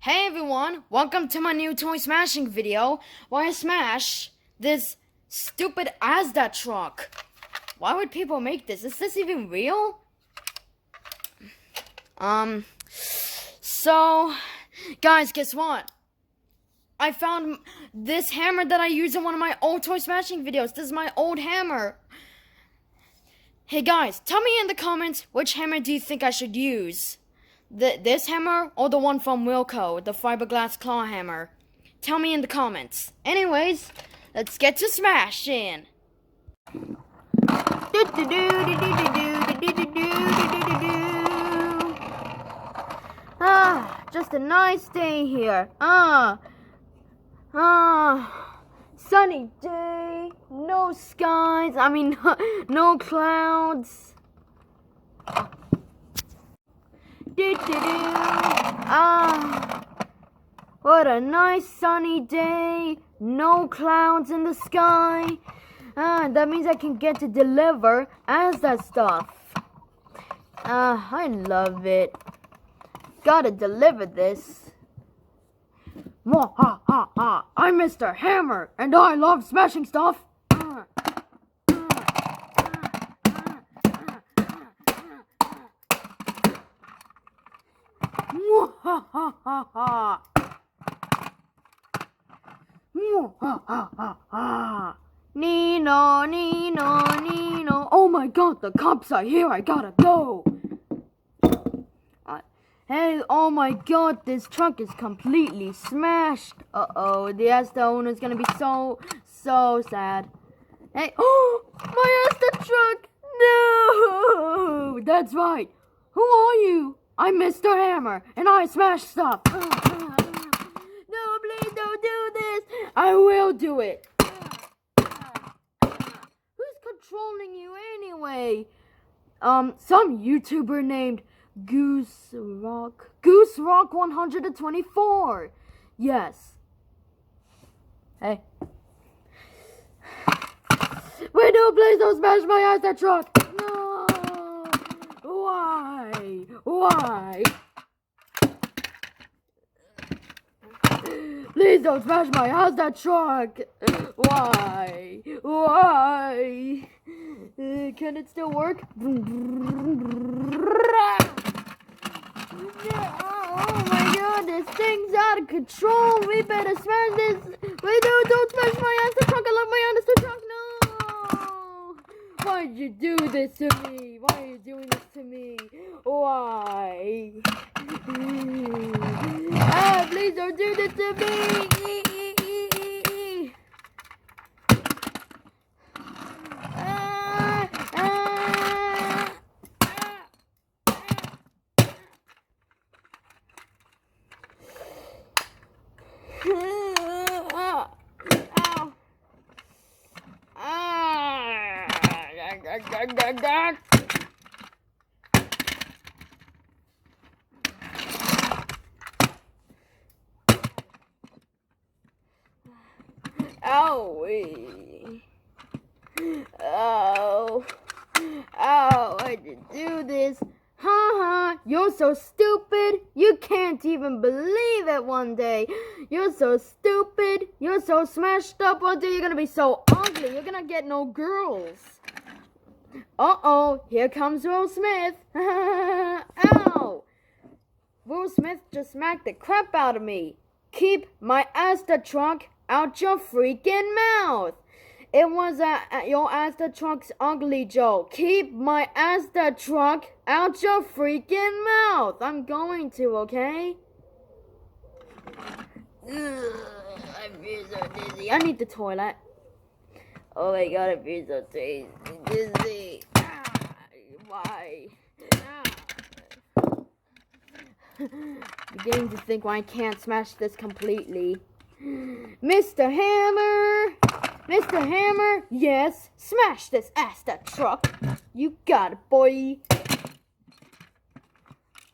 Hey everyone, welcome to my new toy smashing video where I smash this stupid Asda truck. Why would people make this? Is this even real? So, guys, guess what? I found this hammer that I used in one of my old toy smashing videos. This is my old hammer. Hey guys, tell me in the comments which hammer do you think I should use? This hammer or the one from Wilco, the fiberglass claw hammer? Tell me in the comments. Anyways, let's get to smashing. Just a nice day here. Sunny day, no skies, no clouds. What a nice sunny day, no clouds in the sky. That means I can get to deliver Asda stuff. I love it. Gotta deliver this. I'm Mr. Hammer, and I love smashing stuff. Nino, Nino, Nino. Oh my god, the cops are here. I gotta go. Hey, oh my god, this truck is completely smashed. Uh-oh, the Asda owner's gonna be so sad. Hey, oh, my Asda truck. No, that's right. Who are you? I'm Mr. Hammer, and I smash stuff. No, please don't do this. I will do it. Who's controlling you anyway? Some YouTuber named Goose Rock 124. Yes. Hey. Wait, no, please don't smash my Asda truck. No. Why? Please don't smash my Asda truck. Why? Can it still work? Oh my god, this thing's out of control. We better smash this. Wait, no, don't smash my Asda truck. I love my Asda truck. No. Why'd you do this to me? Why are you doing this to me? Why? Please don't do this to me. Owie. Why'd you do this? You're so stupid. You can't even believe it one day. You're so stupid. You're so smashed up. One day you're gonna be so ugly. You're gonna get no girls. Uh-oh, here comes Will Smith. Ow! Will Smith just smacked the crap out of me. Keep my Asda truck out your freaking mouth. It was your Asda truck's ugly joke. Keep my Asda truck out your freaking mouth. I'm going to, okay? I feel so dizzy. I need the toilet. Oh my god, I feel so dizzy. Why? Beginning to think why I can't smash this completely. Mr. Hammer! Mr. Hammer, yes, smash this Asda truck. You got it, boy.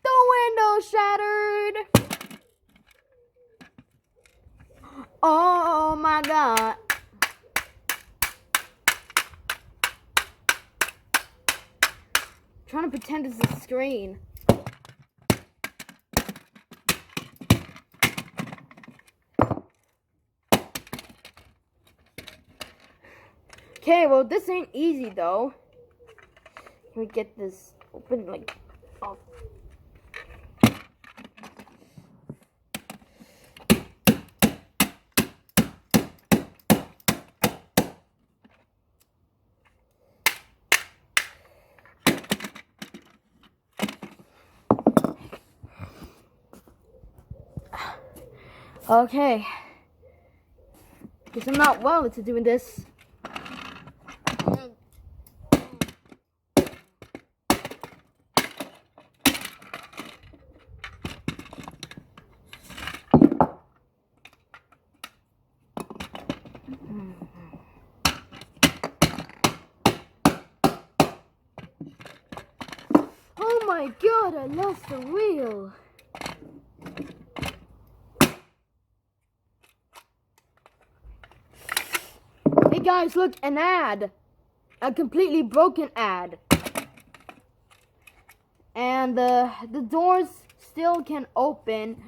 The window shattered. Oh my god. Trying to pretend it's a screen. Okay, well, this ain't easy, though. Can we get this open, like, oh. Okay. Guess I'm not well into doing this. Oh my god, I lost the wheel. Hey guys, look, an ad. A completely broken ad. And the doors still can open.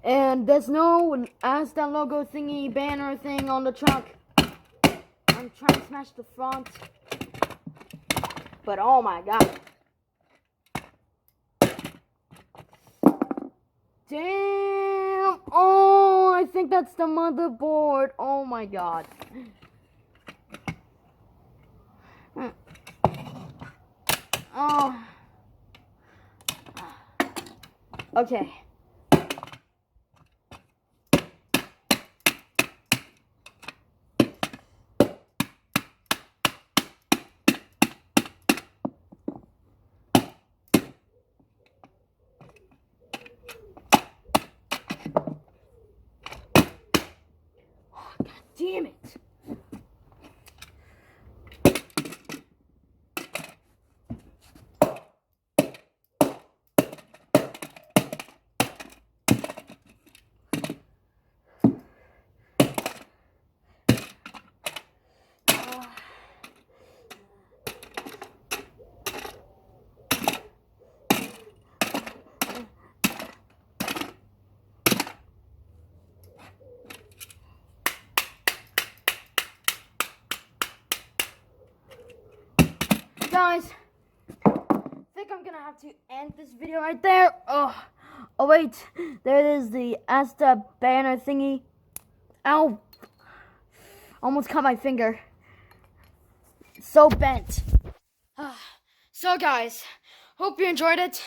And there's no Asda logo thingy banner thing on the truck. I'm trying to smash the front. But oh my god. Damn! Oh, I think that's the motherboard. Oh my god. Oh. Okay. Damn it. Guys, I think I'm gonna have to end this video right there. Oh wait, there it is, the Asda banner thingy. Ow, almost cut my finger. So bent. So guys, hope you enjoyed it.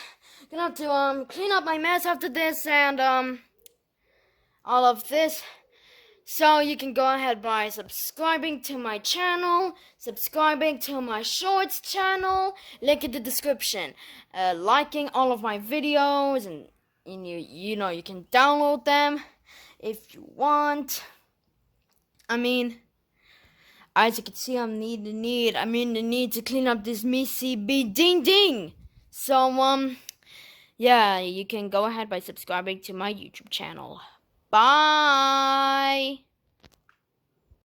Gonna have to clean up my mess after this and all of this. So you can go ahead by subscribing to my channel, subscribing to my shorts channel, link in the description, liking all of my videos, and you know you can download them if you want. I mean, as you can see, I'm in the need to clean up this messy ding ding. So yeah, you can go ahead by subscribing to my YouTube channel. Bye.